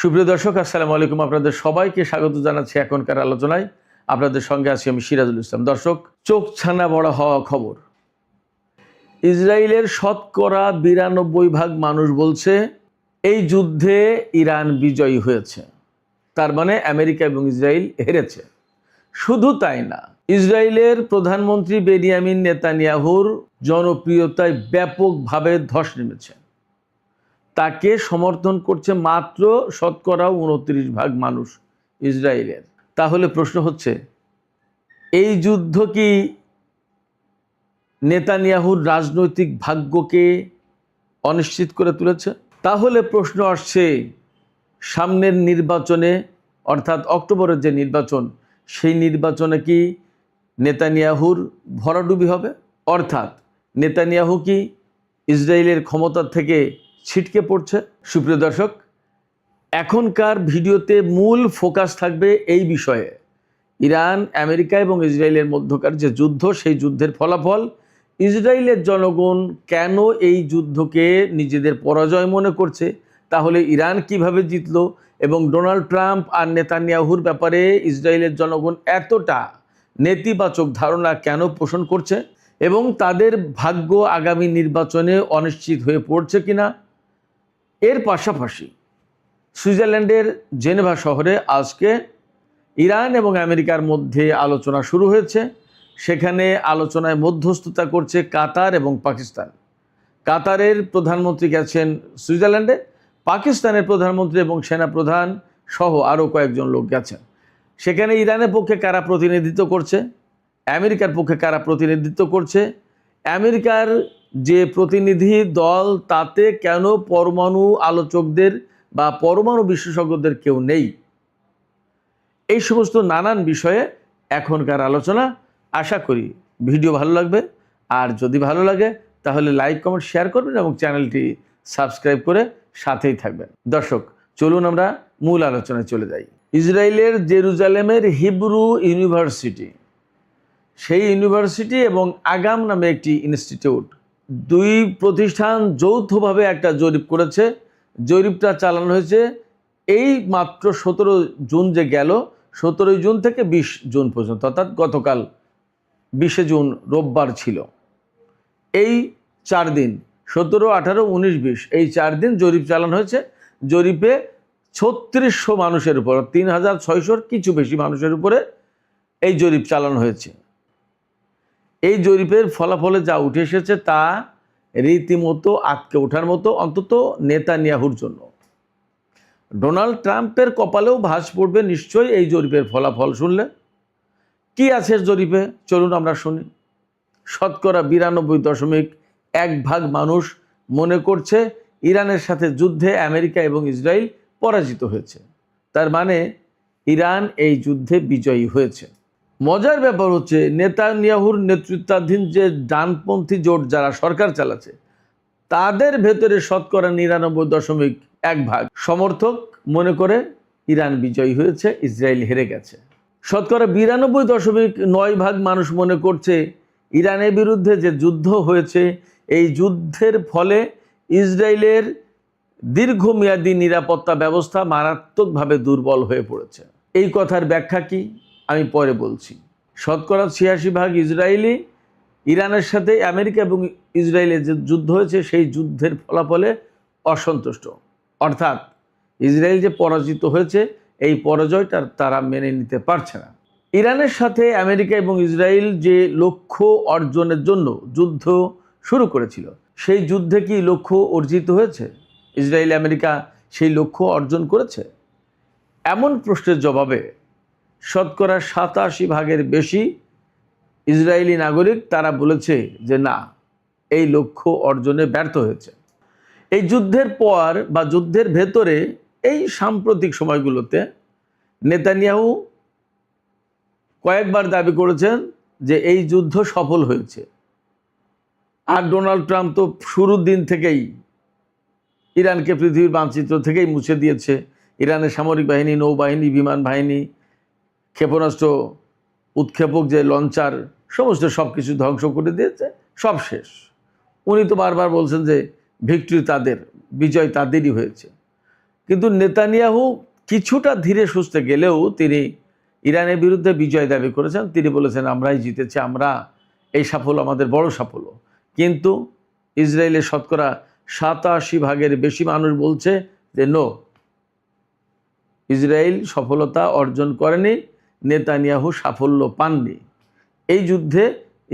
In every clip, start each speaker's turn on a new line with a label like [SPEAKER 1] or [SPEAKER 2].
[SPEAKER 1] সুপ্রিয় দর্শক, আসসালামু আলাইকুম। আপনাদের সবাইকে স্বাগত জানাচ্ছি এখনকার আলোচনায়। আপনাদের সঙ্গে আছি আমি সিরাজুল ইসলাম। দর্শক, চোখ ছানা বড় হওয়া খবর। ইসরায়েলের শতকরা 92% মানুষ বলছে এই যুদ্ধে ইরান বিজয়ী হয়েছে। তার মানে আমেরিকা এবং ইসরায়েল হেরেছে। শুধু তাই না, ইসরায়েলের প্রধানমন্ত্রী বেনিয়ামিন নেতানিয়াহুর জনপ্রিয়তায় ব্যাপকভাবে ধস নেমেছে। তাকে সমর্থন করছে মাত্র শতকরা 29% মানুষ ইসরায়েলের। তাহলে প্রশ্ন হচ্ছে, এই যুদ্ধ কি নেতানিয়াহুর রাজনৈতিক ভাগ্যকে অনিশ্চিত করে তুলেছে? তাহলে প্রশ্ন আসছে, সামনের নির্বাচনে অর্থাৎ অক্টোবরের যে নির্বাচন, সেই নির্বাচনে কি নেতানিয়াহুর ভরাডুবি হবে? অর্থাৎ নেতানিয়াহু কি ইসরায়েলের ক্ষমতা থেকে ছিটকে পড়ছে? সুপ্রিয় দর্শক, এখনকার ভিডিওতে মূল ফোকাস থাকবে এই বিষয়ে। ইরান, আমেরিকা এবং ইসরায়েলের মধ্যকার যে যুদ্ধ, সেই যুদ্ধের ফলাফল, ইসরায়েলের জনগণ কেন এই যুদ্ধকে নিজেদের পরাজয় মনে করছে, তাহলে ইরান কিভাবে জিতলো, এবং ডোনাল্ড ট্রাম্প আর নেতানিয়াহুর ব্যাপারে ইসরায়েলের জনগণ এতটা নেতিবাচক ধারণা কেন পোষণ করছে, এবং তাদের ভাগ্য আগামী নির্বাচনে অনিশ্চিত হয়ে পড়ছে কিনা। এর পাশাপাশি সুইজারল্যান্ডের জেনেভা শহরে আজকে ইরান এবং আমেরিকার মধ্যে আলোচনা শুরু হয়েছে। সেখানে আলোচনায় মধ্যস্থতা করছে কাতার এবং পাকিস্তান। কাতারের প্রধানমন্ত্রী গেছেন সুইজারল্যান্ডে, পাকিস্তানের প্রধানমন্ত্রী এবং সেনাপ্রধান সহ আরও কয়েকজন লোক গেছেন। সেখানে ইরানের পক্ষে কারা প্রতিনিধিত্ব করছে, আমেরিকার পক্ষে কারা প্রতিনিধিত্ব করছে, আমেরিকার যে প্রতিনিধি দল, তাতে কেন পরমাণু আলোচকদের বা পরমাণু বিশেষজ্ঞদের কেউ নেই, এই সমস্ত নানান বিষয়ে এখনকার আলোচনা। আশা করি ভিডিও ভালো লাগবে, আর যদি ভালো লাগে তাহলে লাইক, কমেন্ট, শেয়ার করবেন এবং চ্যানেলটি সাবস্ক্রাইব করে সাথেই থাকবেন। দর্শক, চলুন আমরা মূল আলোচনায় চলে যাই। ইসরায়েলের জেরুজালেমের হিব্রু ইউনিভার্সিটি, সেই ইউনিভার্সিটি এবং আগাম নামে একটি ইনস্টিটিউট, দুই প্রতিষ্ঠান যৌথভাবে একটা জরিপ করেছে। জরিপটা চালানো হয়েছে এই মাত্র 17 জুন যে গেল, 17 জুন থেকে 20 জুন পর্যন্ত, অর্থাৎ গতকাল 20 জুন রোববার ছিল। এই 4 দিন, 17, 18, 19, 20, এই 4 দিন জরিপ চালানো হয়েছে। জরিপে 3600 মানুষের উপর, 3600 কিছু বেশি মানুষের উপরে এই জরিপ চালানো হয়েছে। এই জরিপের ফলাফলে যা উঠে এসেছে তা রীতিমতো আটকে ওঠার মতো, অন্তত নেতানিয়াহুর জন্য। ডোনাল্ড ট্রাম্পের কপালেও ভাঁজ পড়বে নিশ্চয়ই এই জরিপের ফলাফল শুনলে। কি আছে জরিপে, চলুন আমরা শুনি। শতকরা 92.1% মানুষ মনে করছে ইরানের সাথে যুদ্ধে আমেরিকা এবং ইসরায়েল পরাজিত হয়েছে। তার মানে ইরান এই যুদ্ধে বিজয়ী হয়েছে। মজার ব্যাপার হচ্ছে, নেতানিয়াহুর নেতৃত্বাধীন যে ডানপন্থী জোট যারা সরকার চালাচ্ছে, তাদের ভেতরে শতকরা 99.1% সমর্থক মনে করে ইরান বিজয়ী হয়েছে, ইসরায়েল হেরে গেছে। শতকরা 92.9% মানুষ মনে করছে ইরানের বিরুদ্ধে যে যুদ্ধ হয়েছে, এই যুদ্ধের ফলে ইসরায়েলের দীর্ঘমেয়াদী নিরাপত্তা ব্যবস্থা মারাত্মকভাবে দুর্বল হয়ে পড়েছে। এই কথার ব্যাখ্যা কি আমি পরে বলছি। শতকরা 86% ইসরায়েলি ইরানের সাথে আমেরিকা এবং ইসরায়েলের যে যুদ্ধ হয়েছে, সেই যুদ্ধের ফলাফলে অসন্তুষ্ট। অর্থাৎ ইসরায়েল যে পরাজিত হয়েছে, এই পরাজয়টা তারা মেনে নিতে পারছে না। ইরানের সাথে আমেরিকা এবং ইসরায়েল যে লক্ষ্য অর্জনের জন্য যুদ্ধ শুরু করেছিল, সেই যুদ্ধে কি লক্ষ্য অর্জিত হয়েছে? ইসরায়েল আমেরিকা সেই লক্ষ্য অর্জন করেছে? এমন প্রশ্নের জবাবে শতকরা 87% বেশি ইসরায়েলি নাগরিক তারা বলেছে যে না, এই লক্ষ্য অর্জনে ব্যর্থ হয়েছে। এই যুদ্ধের পর বা যুদ্ধের ভেতরে এই সাম্প্রতিক সময়গুলোতে নেতানিয়াহু কয়েকবার দাবি করেছেন যে এই যুদ্ধ সফল হয়েছে। আর ডোনাল্ড ট্রাম্প তো শুরুর দিন থেকেই ইরানকে পৃথিবীর মানচিত্র থেকেই মুছে দিয়েছে। ইরানের সামরিক বাহিনী, নৌবাহিনী, বিমান বাহিনী, ক্ষেপণাস্ত্র, উৎক্ষেপক যে লঞ্চার, সমস্ত সব কিছু ধ্বংস করে দিয়েছে, সব শেষ। উনি তো বারবার বলছেন যে ভিক্টরি তাদের, বিজয় তাদেরই হয়েছে। কিন্তু নেতানিয়াহু কিছুটা ধীরে সুস্থে গেলেও তিনি ইরানের বিরুদ্ধে বিজয় দাবি করেছেন। তিনি বলেছেন আমরাই জিতেছি, আমরা এই সাফল্য আমাদের বড় সাফল্য। কিন্তু ইসরায়েলের শতকরা 87% বেশি মানুষ বলছে যে নো, ইসরায়েল সফলতা অর্জন করেনি, নেতানিয়াহু সাফল্য পাননি। এই যুদ্ধে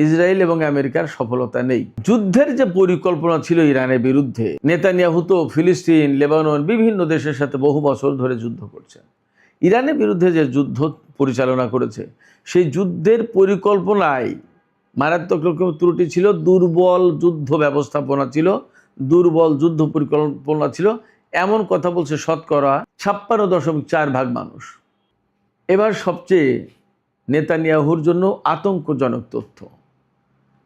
[SPEAKER 1] ইসরায়েল এবং আমেরিকার সফলতা নেই। যুদ্ধের যে পরিকল্পনা ছিল ইরানের বিরুদ্ধে, নেতানিয়াহু তো ফিলিস্তিন, লেবানন বিভিন্ন দেশের সাথে বহু বছর ধরে যুদ্ধ করছে। ইরানের বিরুদ্ধে যে যুদ্ধ পরিচালনা করেছে, সেই যুদ্ধের পরিকল্পনায় মারাত্মক রকম ত্রুটি ছিল, দুর্বল যুদ্ধ ব্যবস্থাপনা ছিল, দুর্বল যুদ্ধ পরিকল্পনা ছিল, এমন কথা বলছে শতকরা 56.4% মানুষ। এবার সবচেয়ে নেতানিয়াহুর জন্য আতঙ্কজনক তথ্য,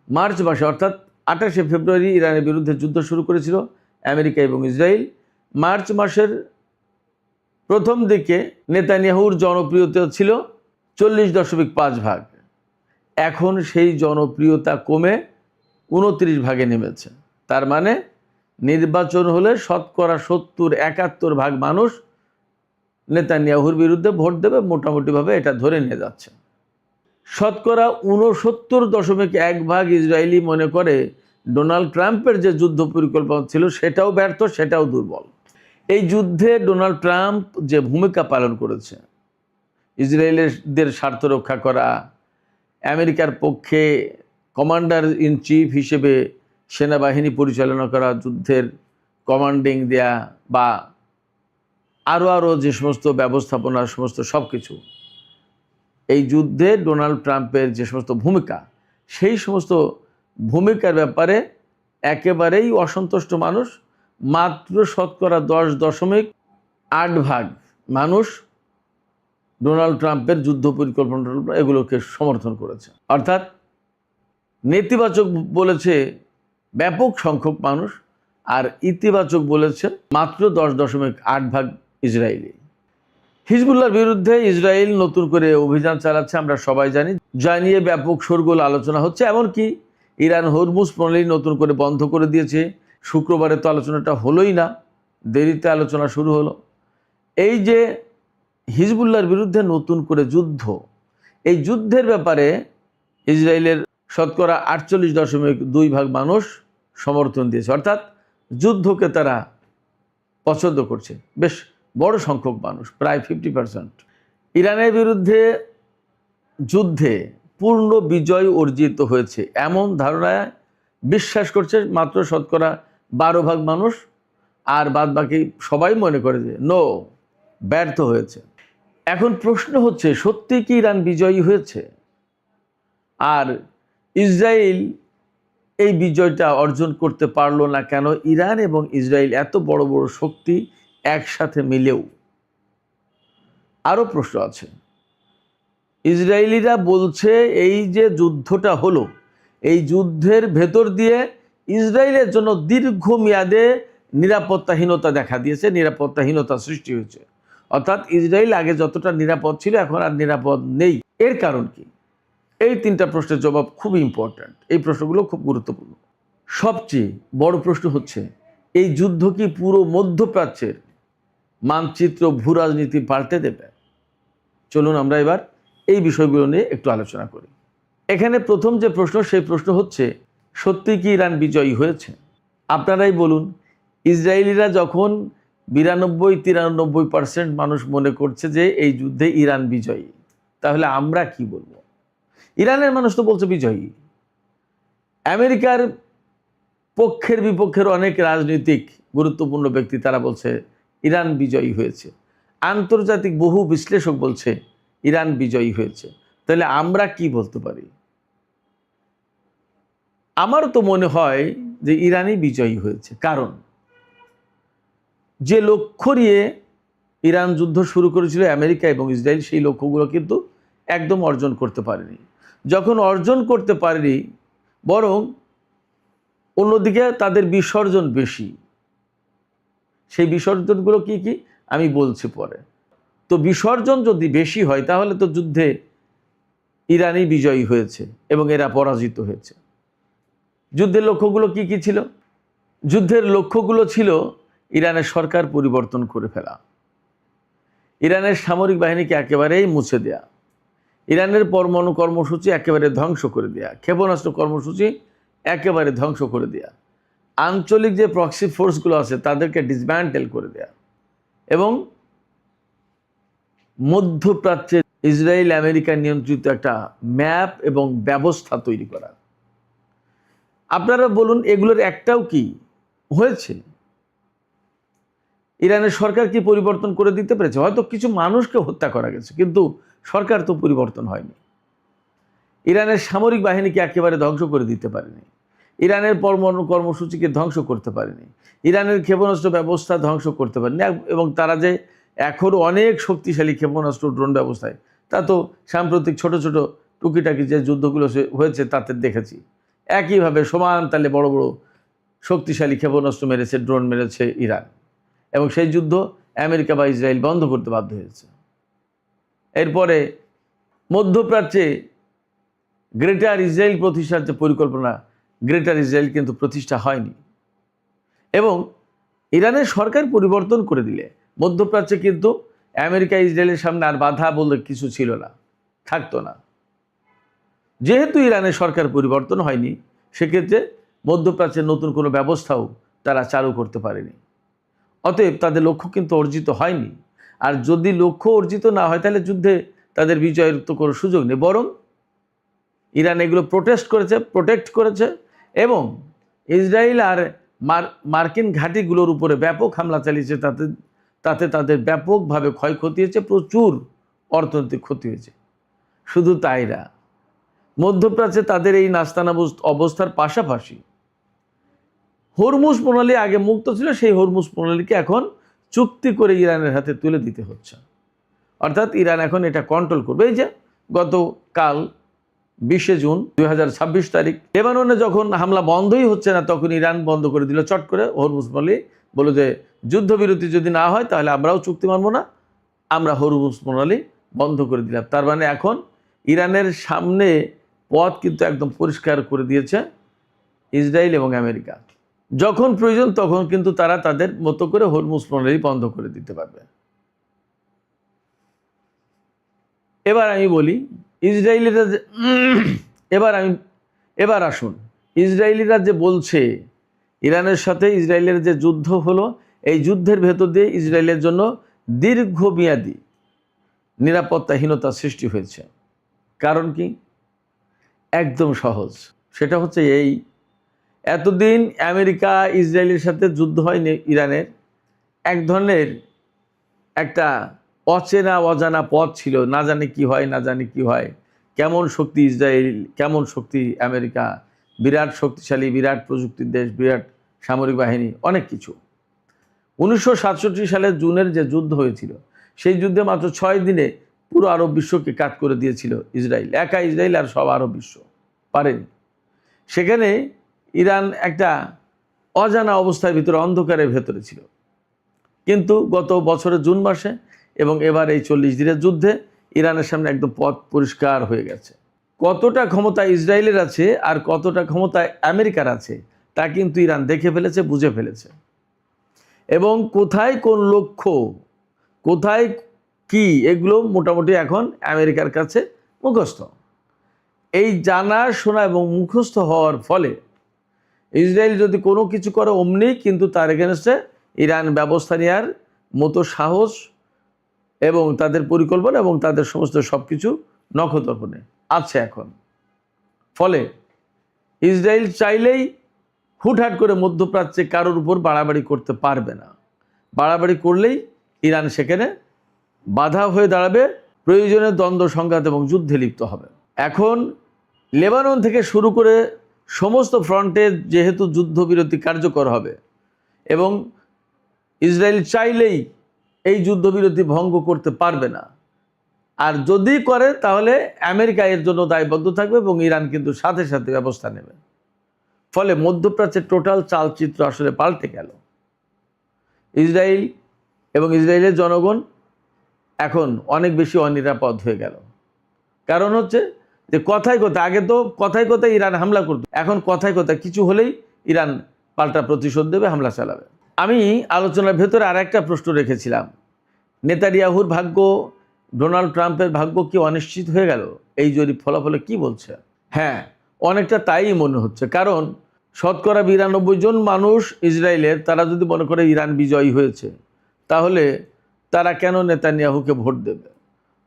[SPEAKER 1] মার্চ মাসে অর্থাৎ 28শে ফেব্রুয়ারি ইরানের বিরুদ্ধে যুদ্ধ শুরু করেছিল আমেরিকা এবং ইসরায়েল। মার্চ মাসের প্রথম দিকে নেতানিয়াহুর জনপ্রিয়তা ছিল 40.5%। এখন সেই জনপ্রিয়তা কমে 29% নেমেছে। তার মানে নির্বাচন হলে শতকরা 70-71% মানুষ নেতানিয়াহুর বিরুদ্ধে ভোট দেবে, মোটামুটিভাবে এটা ধরে নিয়ে যাচ্ছে। শতকরা 69.1% ইসরায়েলি মনে করে ডোনাল্ড ট্রাম্পের যে যুদ্ধ পরিকল্পনা ছিল সেটাও ব্যর্থ, সেটাও দুর্বল। এই যুদ্ধে ডোনাল্ড ট্রাম্প যে ভূমিকা পালন করেছে, ইসরায়েলের স্বার্থ রক্ষা করা, আমেরিকার পক্ষে কমান্ডার ইন চিফ হিসেবে সেনাবাহিনী পরিচালনা করা, যুদ্ধের কমান্ডিং দেয়া বা আরও যে সমস্ত ব্যবস্থাপনা সমস্ত সব কিছু, এই যুদ্ধে ডোনাল্ড ট্রাম্পের যে সমস্ত ভূমিকা, সেই সমস্ত ভূমিকার ব্যাপারে একেবারেই অসন্তুষ্ট মানুষ। মাত্র শতকরা 10.8% মানুষ ডোনাল্ড ট্রাম্পের যুদ্ধ পরিকল্পনা এগুলোকে সমর্থন করেছে। অর্থাৎ নেতিবাচক বলেছে ব্যাপক সংখ্যক মানুষ, আর ইতিবাচক বলেছে মাত্র 10.8% ইসরায়েলি। হিজবুল্লাহর বিরুদ্ধে ইসরায়েল নতুন করে অভিযান চালাচ্ছে, আমরা সবাই জানি, যা নিয়ে ব্যাপক শোরগোল আলোচনা হচ্ছে। এমনকি ইরান হরমুজ প্রণালী নতুন করে বন্ধ করে দিয়েছে। শুক্রবারে তো আলোচনাটা হলোই না, দেরিতে আলোচনা শুরু হলো। এই যে হিজবুল্লাহর বিরুদ্ধে নতুন করে যুদ্ধ, এই যুদ্ধের ব্যাপারে ইসরায়েলের শতকরা 48.2% মানুষ সমর্থন দিয়েছে। অর্থাৎ যুদ্ধকে তারা পছন্দ করছে, বেশ বড় সংখ্যক মানুষ, প্রায় 50%। ইরানের বিরুদ্ধে যুদ্ধে পূর্ণ বিজয় অর্জিত হয়েছে এমন ধারণায় বিশ্বাস করছে মাত্র শতকরা 12% মানুষ, আর বাদ বাকি সবাই মনে করে যে নো, ব্যর্থ হয়েছে। এখন প্রশ্ন হচ্ছে, সত্যি কি ইরান বিজয়ী হয়েছে? আর ইসরায়েল এই বিজয়টা অর্জন করতে পারলো না কেন? ইরান এবং ইসরায়েল এত বড় বড় শক্তি একসাথে মিলেও আরও প্রশ্ন আছে। ইসরায়েলিরা বলছে এই যে যুদ্ধটা হলো, এই যুদ্ধের ভেতর দিয়ে ইসরায়েলের জন্য দীর্ঘমেয়াদে নিরাপত্তাহীনতা দেখা দিয়েছে, নিরাপত্তাহীনতা সৃষ্টি হয়েছে। অর্থাৎ ইসরায়েল আগে যতটা নিরাপদ ছিল এখন আর নিরাপদ নেই। এর কারণ কি? এই 3টা প্রশ্নের জবাব খুব ইম্পর্ট্যান্ট। এই প্রশ্নগুলো খুব গুরুত্বপূর্ণ। সবচেয়ে বড় প্রশ্ন হচ্ছে, এই যুদ্ধ কি পুরো মধ্যপ্রাচ্যের মানচিত্র, ভূ রাজনীতি পাল্টে দেবে? চলুন আমরা এবার এই বিষয়গুলো নিয়ে একটু আলোচনা করি। এখানে প্রথম যে প্রশ্ন, সেই প্রশ্ন হচ্ছে, সত্যি কি ইরান বিজয়ী হয়েছে? আপনারাই বলুন, ইসরায়েলিরা যখন 92-93% মানুষ মনে করছে যে এই যুদ্ধে ইরান বিজয়ী, তাহলে আমরা কি বলবো? ইরানের মানুষ তো বলছে বিজয়ী। আমেরিকার পক্ষের বিপক্ষের অনেক রাজনৈতিক গুরুত্বপূর্ণ ব্যক্তি তারা বলছে ইরান বিজয়ী হয়েছে। আন্তর্জাতিক বহু বিশ্লেষক বলছে ইরান বিজয়ী হয়েছে। তাহলে আমরা কি বলতে পারি? আমার তো মনে হয় যে ইরানই বিজয়ী হয়েছে। কারণ যে লক্ষ্য নিয়ে ইরান যুদ্ধ শুরু করেছিল আমেরিকা এবং ইসরায়েল, সেই লক্ষ্যগুলো কিন্তু একদম অর্জন করতে পারেনি। যখন অর্জন করতে পারেনি, বরং অন্যদিকে তাদের বিসর্জন বেশি। সেই বিসর্জনগুলো কি কি আমি বলছি পরে। তো বিসর্জন যদি বেশি হয় তাহলে তো যুদ্ধে ইরানই বিজয়ী হয়েছে এবং এরা পরাজিত হয়েছে। যুদ্ধের লক্ষ্যগুলো কি কি ছিল? যুদ্ধের লক্ষ্যগুলো ছিল ইরানের সরকার পরিবর্তন করে ফেলা, ইরানের সামরিক বাহিনীকে একেবারেই মুছে দেয়া, ইরানের পরমাণু কর্মসূচি একেবারে ধ্বংস করে দেয়া, ক্ষেপণাস্ত্র কর্মসূচি একেবারে ধ্বংস করে দেয়া, আঞ্চলিক যে প্রক্সি ফোর্সগুলো আছে তাদেরকে ডিসম্যান্টেল করে দেয়া এবং মধ্যপ্রাচ্যে ইসরায়েল আমেরিকা নিয়ন্ত্রিত একটা ম্যাপ এবং ব্যবস্থা তৈরি করা। আপনারা বলুন এগুলোর একটাও কি হয়েছে? ইরানের সরকার কি পরিবর্তন করে দিতে পেরেছে? হয়তো কিছু মানুষকে হত্যা করা গেছে, কিন্তু সরকার তো পরিবর্তন হয়নি। ইরানের সামরিক বাহিনীকে একেবারে ধ্বংস করে দিতে পারেনি, ইরানের পরমাণু কর্মসূচিকে ধ্বংস করতে পারেনি, ইরানের ক্ষেপণাস্ত্র ব্যবস্থা ধ্বংস করতে পারেনি, এবং তারা যে এখনও অনেক শক্তিশালী ক্ষেপণাস্ত্র ড্রোন ব্যবস্থায়, তা তো সাম্প্রতিক ছোট ছোট টুকিটাকি যে যুদ্ধগুলো হয়েছে তাতে দেখেছি। একইভাবে সমান তালে বড় বড় শক্তিশালী ক্ষেপণাস্ত্র মেরেছে, ড্রোন মেরেছে ইরান, এবং সেই যুদ্ধ আমেরিকা বা ইসরায়েল বন্ধ করতে বাধ্য হয়েছে। এরপরে মধ্যপ্রাচ্যে গ্রেটার ইসরায়েল প্রতিষ্ঠার যে পরিকল্পনা, গ্রেটার ইসরায়েল কিন্তু প্রতিষ্ঠা হয়নি। এবং ইরানের সরকার পরিবর্তন করে দিলে মধ্যপ্রাচ্যে কিন্তু আমেরিকা ইসরায়েলের সামনে আর বাধা বলতে কিছু ছিল না, থাকতো না। যেহেতু ইরানের সরকার পরিবর্তন হয়নি, সেক্ষেত্রে মধ্যপ্রাচ্যের নতুন কোনো ব্যবস্থাও তারা চালু করতে পারেনি। অতএব তাদের লক্ষ্য কিন্তু অর্জিত হয়নি। আর যদি লক্ষ্য অর্জিত না হয় তাহলে যুদ্ধে তাদের বিজয়ের তো কোনো সুযোগ নেই, বরং ইরান এগুলো প্রোটেক্ট করেছে এবং ইসরায়েল আর মার্কিন ঘাঁটিগুলোর উপরে ব্যাপক হামলা চালিয়েছে। তাতে তাদের ব্যাপকভাবে ক্ষয়ক্ষতি হয়েছে, প্রচুর অর্থনৈতিক ক্ষতি হয়েছে। শুধু তাই না, মধ্যপ্রাচ্যে তাদের এই নাস্তানা অবস্থার পাশাপাশি হরমুজ প্রণালী আগে মুক্ত ছিল, সেই হরমুজ প্রণালীকে এখন চুক্তি করে ইরানের হাতে তুলে দিতে হচ্ছে। অর্থাৎ ইরান এখন এটা কন্ট্রোল করবে। এই যে গতকাল 20 জুন 2026 তারিখ লেবাননে যখন হামলা বন্ধই হচ্ছে না, তখন ইরান বন্ধ করে দিল চট করে হরমুজ প্রণালী, বলল যে যুদ্ধবিরতি যদি না হয় তাহলে আমরাও চুক্তি মানব না, আমরা হরমুজ প্রণালী বন্ধ করে দিলাম। তার মানে এখন ইরানের সামনে পথ কিন্তু একদম পরিষ্কার করে দিয়েছে ইসরায়েল এবং আমেরিকা। যখন প্রয়োজন তখন কিন্তু তারা তাদের মতো করে হরমুজ প্রণালী বন্ধ করে দিতে পারবে। এবার আমি বলি ইসরায়েলিরা এবার আসুন, ইসরায়েলিরা যে বলছে ইরানের সাথে ইসরায়েলের যে যুদ্ধ হলো, এই যুদ্ধের ভেতর দিয়ে ইসরায়েলের জন্য দীর্ঘমেয়াদী নিরাপত্তাহীনতা সৃষ্টি হয়েছে। কারণ কি? একদম সহজ, সেটা হচ্ছে এই, এতদিন আমেরিকা ইসরায়েলের সাথে যুদ্ধ হয়নি ইরানের, এক ধরনের একটা অচেনা অজানা পথ ছিল, না জানি কি হয়, না জানি কি হয়, কেমন শক্তি ইসরায়েল, কেমন শক্তি আমেরিকা, বিরাট শক্তিশালী, বিরাট প্রযুক্তির দেশ, বিরাট সামরিক বাহিনী, অনেক কিছু। 1967 সালের জুনের যে যুদ্ধ হয়েছিল, সেই যুদ্ধে মাত্র 6 দিনে পুরো আরব বিশ্বকে কাত করে দিয়েছিল ইসরায়েল, একা ইসরায়েল আর সব আরব বিশ্ব পারেনি। সেখানে ইরান একটা অজানা অবস্থার ভিতরে, অন্ধকারের ভেতরে ছিল। কিন্তু গত বছরের জুন মাসে এবং এবার এই 40 দিনের যুদ্ধে ইরানের সামনে একদম পথ পরিষ্কার হয়ে গেছে। কতটা ক্ষমতা ইসরায়েলের আছে আর কতটা ক্ষমতা আমেরিকার আছে তা কিন্তু ইরান দেখে ফেলেছে, বুঝে ফেলেছে। এবং কোথায় কোন লক্ষ্য, কোথায় কি, এগুলো মোটামুটি এখন আমেরিকার কাছে মুখস্থ। এই জানা শোনা এবং মুখস্থ হওয়ার ফলে ইসরায়েল যদি কোনো কিছু করে অমনি কিন্তু তার এগেনস্টে ইরান ব্যবস্থা নেওয়ার মতো সাহস এবং তাদের পরিকল্পনা এবং তাদের সমস্ত সব কিছু নখদর্পণে আছে এখন। ফলে ইসরায়েল চাইলেই হুটহাট করে মধ্যপ্রাচ্যে কারোর উপর বাড়াবাড়ি করতে পারবে না। বাড়াবাড়ি করলেই ইরান সেখানে বাধা হয়ে দাঁড়াবে, প্রয়োজনে দ্বন্দ্ব সংঘাত এবং যুদ্ধে লিপ্ত হবে। এখন লেবানন থেকে শুরু করে সমস্ত ফ্রন্টে যেহেতু যুদ্ধবিরতি কার্যকর হবে এবং ইসরায়েল চাইলেই এই যুদ্ধবিরতি ভঙ্গ করতে পারবে না, আর যদি করে তাহলে আমেরিকা এর জন্য দায়বদ্ধ থাকবে এবং ইরান কিন্তু সাথে সাথে ব্যবস্থা নেবে। ফলে মধ্যপ্রাচ্যের টোটাল চালচিত্র আসলে পাল্টে গেল। ইসরায়েল এবং ইসরায়েলের জনগণ এখন অনেক বেশি অনিরাপদ হয়ে গেল। কারণ হচ্ছে যে কথায় কথায়, আগে তো কথায় কথায় ইরান হামলা করত, এখন কথায় কথায় কিছু হলেই ইরান পাল্টা প্রতিশোধ দেবে, হামলা চালাবে। আমি আলোচনার ভেতরে আর একটা প্রশ্ন রেখেছিলাম, নেতানিয়াহুর ভাগ্য, ডোনাল্ড ট্রাম্পের ভাগ্য কি অনিশ্চিত হয়ে গেল এই জরিপ ফলাফলে? কি বলছে? হ্যাঁ, অনেকটা তাই মনে হচ্ছে। কারণ শতকরা 92 জন মানুষ ইসরায়েলের, তারা যদি মনে করে ইরান বিজয়ী হয়েছে, তাহলে তারা কেন নেতানিয়াহুকে ভোট দেবে?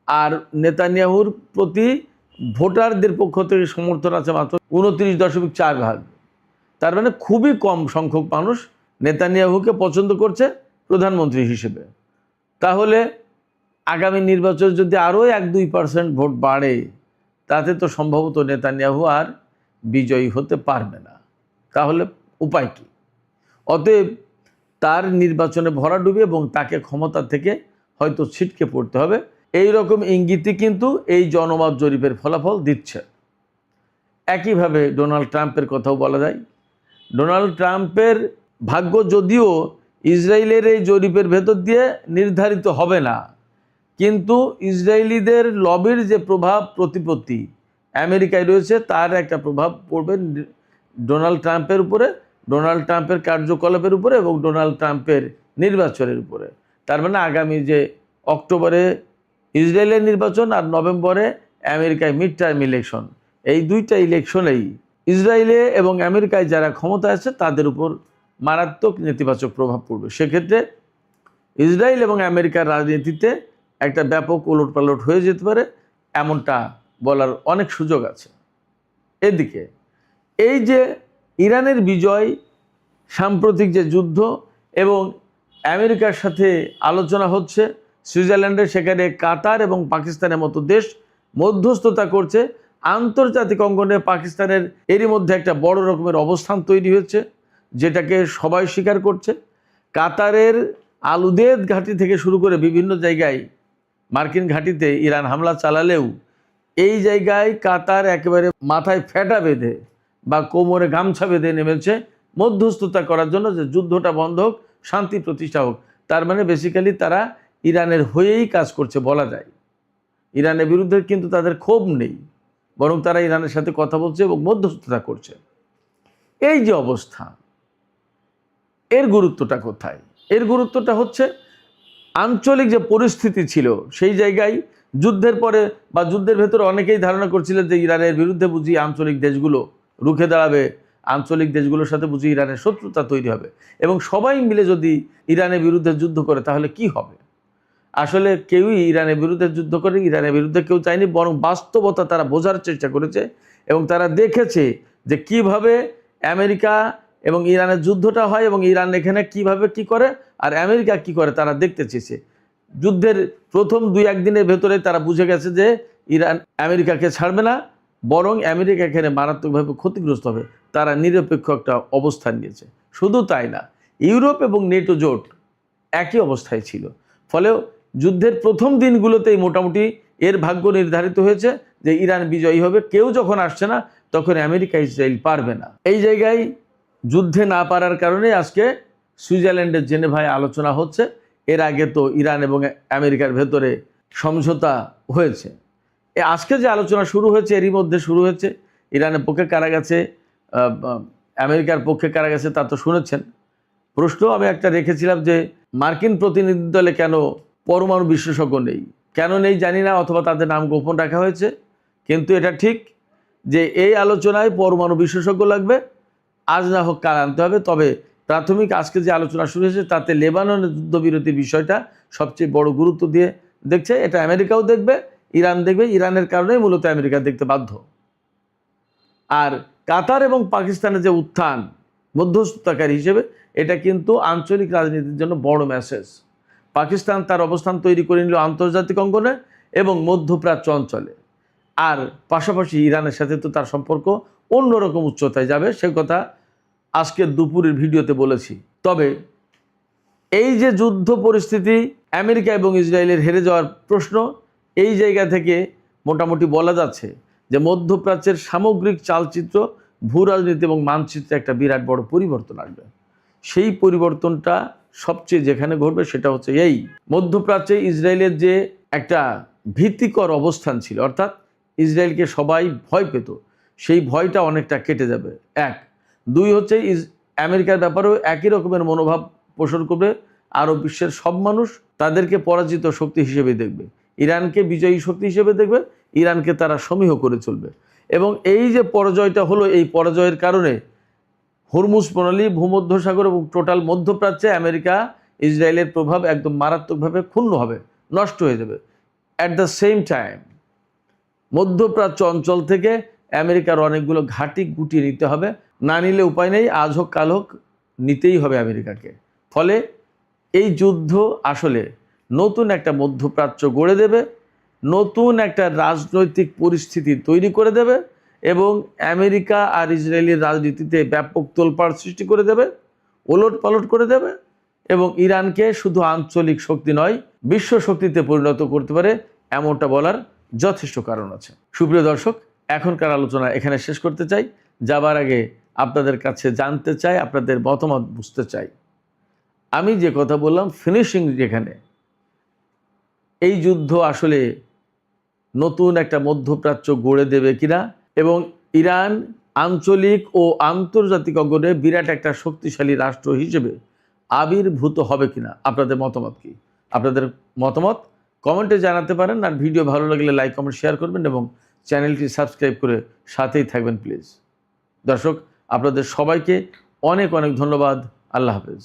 [SPEAKER 1] আর নেতানিয়াহুর প্রতি ভোটারদের পক্ষ থেকে সমর্থন আছে মাত্র 29.4%। তার মানে খুবই কম সংখ্যক মানুষ নেতানিয়াহুকে পছন্দ করছে প্রধানমন্ত্রী হিসেবে। তাহলে আগামী নির্বাচন যদি আরও 1-2% ভোট বাড়ে, তাতে তো সম্ভবত নেতানিয়াহু আর বিজয়ী হতে পারবে না। তাহলে উপায় কি? অতএব তার নির্বাচনে ভরাডুবি এবং তাকে ক্ষমতা থেকে হয়তো ছিটকে পড়তে হবে, এই রকম ইঙ্গিতই কিন্তু এই জনমত জরিপের ফলাফল দিচ্ছে। একইভাবে ডোনাল্ড ট্রাম্পের কথাও বলা যায়। ডোনাল্ড ট্রাম্পের ভাগ্য যদিও ইসরায়েলের এই জরিপের ভেতর দিয়ে নির্ধারিত হবে না, কিন্তু ইসরায়েলিদের লবির যে প্রভাব প্রতিপত্তি আমেরিকায় রয়েছে, তার একটা প্রভাব পড়বে ডোনাল্ড ট্রাম্পের উপরে, ডোনাল্ড ট্রাম্পের কার্যকলাপের উপরে এবং ডোনাল্ড ট্রাম্পের নির্বাচনের উপরে। তার মানে আগামী যে অক্টোবরে ইসরায়েলের নির্বাচন আর নভেম্বরে আমেরিকায় মিড টার্ম ইলেকশন, এই দুইটা ইলেকশনেই ইসরায়েলে এবং আমেরিকায় যারা ক্ষমতা আছে তাদের উপর মারাত্মক নেতিবাচক প্রভাব পড়বে। সেক্ষেত্রে ইসরায়েল এবং আমেরিকার রাজনীতিতে একটা ব্যাপক ওলটপালট হয়ে যেতে পারে, এমনটা বলার অনেক সুযোগ আছে। এদিকে এই যে ইরানের বিজয়, সাম্প্রতিক যে যুদ্ধ এবং আমেরিকার সাথে আলোচনা হচ্ছে সুইজারল্যান্ডে, সেখানে কাতার এবং পাকিস্তানের মতো দেশ মধ্যস্থতা করছে। আন্তর্জাতিক অঙ্গনে পাকিস্তানের এরই মধ্যে একটা বড় রকমের অবস্থান তৈরি হয়েছে, যেটাকে সবাই স্বীকার করছে। কাতারের আলুদেদ ঘাঁটি থেকে শুরু করে বিভিন্ন জায়গায় মার্কিন ঘাঁটিতে ইরান হামলা চালালেও এই জায়গায় কাতার একেবারে মাথায় ফেটা বেঁধে বা কোমরে গামছা বেঁধে নেমেছে মধ্যস্থতা করার জন্য, যে যুদ্ধটা বন্ধ হোক, শান্তি প্রতিষ্ঠা হোক। তার মানে বেসিক্যালি তারা ইরানের হয়েই কাজ করছে বলা যায়। ইরানের বিরুদ্ধে কিন্তু তাদের ক্ষোভ নেই, বরং তারা ইরানের সাথে কথা বলছে এবং মধ্যস্থতা করছে। এই যে অবস্থা, এর গুরুত্বটা কোথায়? এর গুরুত্বটা হচ্ছে আঞ্চলিক যে পরিস্থিতি ছিল সেই জায়গায় যুদ্ধের পরে বা যুদ্ধের ভেতরে অনেকেই ধারণা করছিলেন যে ইরানের বিরুদ্ধে বুঝি আঞ্চলিক দেশগুলো রুখে দাঁড়াবে, আঞ্চলিক দেশগুলোর সাথে বুঝি ইরানের শত্রুতা তৈরি হবে এবং সবাই মিলে যদি ইরানের বিরুদ্ধে যুদ্ধ করে তাহলে কি হবে। আসলে কেউই ইরানের বিরুদ্ধে যুদ্ধ করে ইরানের বিরুদ্ধে কেউ চায়নি, বরং বাস্তবতা তারা বোঝার চেষ্টা করেছে এবং তারা দেখেছে যে কিভাবে আমেরিকা এবং ইরানের যুদ্ধটা হয় এবং ইরান এখানে কিভাবে কি করে আর আমেরিকা কি করে তারা দেখতে চেয়েছে। যুদ্ধের প্রথম 2-1 দিনের ভেতরে তারা বুঝে গেছে যে ইরান আমেরিকাকে ছাড়বে না, বরং আমেরিকা এখানে মারাত্মকভাবে ক্ষতিগ্রস্ত হবে। তারা নিরপেক্ষ একটা অবস্থান নিয়েছে। শুধু তাই না, ইউরোপ এবং নেটো জোট একই অবস্থায় ছিল। ফলে যুদ্ধের প্রথম দিনগুলোতেই মোটামুটি এর ভাগ্য নির্ধারিত হয়েছে যে ইরান বিজয়ী হবে। কেউ যখন আসছে না তখন আমেরিকা ইসরায়েল পারবে না। এই জায়গায় যুদ্ধে না পারার কারণে আজকে সুইজারল্যান্ডের জেনেভায় আলোচনা হচ্ছে। এর আগে তো ইরান এবং আমেরিকার ভেতরে সমঝোতা হয়েছে। আজকে যে আলোচনা শুরু হয়েছে এরই মধ্যে শুরু হয়েছে। ইরানের পক্ষে কারা গেছে, আমেরিকার পক্ষে কারা গেছে তা তো শুনেছেন। প্রশ্ন আমি একটা রেখেছিলাম যে মার্কিন প্রতিনিধি দলে কেন পরমাণু বিশেষজ্ঞ নেই? কেন নেই জানি না, অথবা তাদের নাম গোপন রাখা হয়েছে। কিন্তু এটা ঠিক যে এই আলোচনায় পরমাণু বিশেষজ্ঞ লাগবে, আজ না হোক কাল আনতে হবে। তবে প্রাথমিক আজকে যে আলোচনা শুরু হয়েছে তাতে লেবাননের যুদ্ধবিরতি বিষয়টা সবচেয়ে বড় গুরুত্ব দিয়ে দেখছে। এটা আমেরিকাও দেখবে, ইরান দেখবে। ইরানের কারণেই মূলত আমেরিকা দেখতে বাধ্য। আর কাতার এবং পাকিস্তানের যে উত্থান মধ্যস্থতাকারী হিসেবে, এটা কিন্তু আঞ্চলিক রাজনীতির জন্য বড় মেসেজ। পাকিস্তান তার অবস্থান তৈরি করে নিল আন্তর্জাতিক অঙ্গনে এবং মধ্যপ্রাচ্য অঞ্চলে। আর পাশাপাশি ইরানের সাথে তো তার সম্পর্ক অন্যরকম উচ্চতায় যাবে, সে কথা আজকের দুপুরের ভিডিওতে বলেছি। তবে এই যে যুদ্ধ পরিস্থিতি, আমেরিকা এবং ইসরায়েলের হেরে যাওয়ার প্রশ্ন, এই জায়গা থেকে মোটামুটি বলা যাচ্ছে যে মধ্যপ্রাচ্যের সামগ্রিক চালচিত্র, ভূ রাজনীতি এবং মানচিত্রে একটা বিরাট বড় পরিবর্তন আসবে। সেই পরিবর্তনটা সবচেয়ে যেখানে ঘটবে সেটা হচ্ছে এই মধ্যপ্রাচ্যে ইসরায়েলের যে একটা ভীতিকর অবস্থান ছিল, অর্থাৎ ইসরায়েলকে সবাই ভয় পেত, সেই ভয়টা অনেকটা কেটে যাবে। 1, 2 হচ্ছে আমেরিকার ব্যাপারেও একই রকমের মনোভাব পোষণ করবে, আরব বিশ্বের সব মানুষ তাদেরকে পরাজিত শক্তি হিসেবে দেখবে, ইরানকে বিজয়ী শক্তি হিসেবে দেখবে, ইরানকে তারা সমীহ করে চলবে। এবং এই যে পরাজয়টা হলো, এই পরাজয়ের কারণে হরমুজ প্রণালী, ভূমধ্যসাগর এবং টোটাল মধ্যপ্রাচ্যে আমেরিকা ইসরায়েলের প্রভাব একদম মারাত্মকভাবে ক্ষুণ্ণ হবে, নষ্ট হয়ে যাবে। অ্যাট দ্য সেম টাইম মধ্যপ্রাচ্য অঞ্চল থেকে আমেরিকার অনেকগুলো ঘাঁটি গুটিয়ে নিতে হবে, না নিলে উপায় নেই, আজ হোক কাল হোক নিতেই হবে আমেরিকাকে। ফলে এই যুদ্ধ আসলে নতুন একটা মধ্যপ্রাচ্য গড়ে দেবে, নতুন একটা রাজনৈতিক পরিস্থিতি তৈরি করে দেবে এবং আমেরিকা আর ইসরায়েলের রাজনীতিতে ব্যাপক তোলপাড় সৃষ্টি করে দেবে, ওলট পালট করে দেবে এবং ইরানকে শুধু আঞ্চলিক শক্তি নয়, বিশ্ব শক্তিতে পরিণত করতে পারে, এমনটা বলার যথেষ্ট কারণ আছে। সুপ্রিয় দর্শক, এখনকার আলোচনা এখানে শেষ করতে চাই। যাবার আগে আপনাদের কাছে জানতে চাই, আপনাদের মতামত বুঝতে চাই। আমি যে কথা বললাম ফিনিশিং যেখানে, এই যুদ্ধ আসলে নতুন একটা মধ্যপ্রাচ্য গড়ে দেবে কিনা এবং ইরান আঞ্চলিক ও আন্তর্জাতিক অঙ্গনে বিরাট একটা শক্তিশালী রাষ্ট্র হিসেবে আবির্ভূত হবে কিনা, আপনাদের মতামত কি? আপনাদের মতামত কমেন্টে জানাতে পারেন। আর ভিডিও ভালো লাগলে লাইক কমেন্ট শেয়ার করবেন এবং চ্যানেলটি সাবস্ক্রাইব করে সাথেই থাকবেন প্লিজ। দর্শক, আপনাদের সবাইকে অনেক অনেক ধন্যবাদ। আল্লাহ হাফেজ।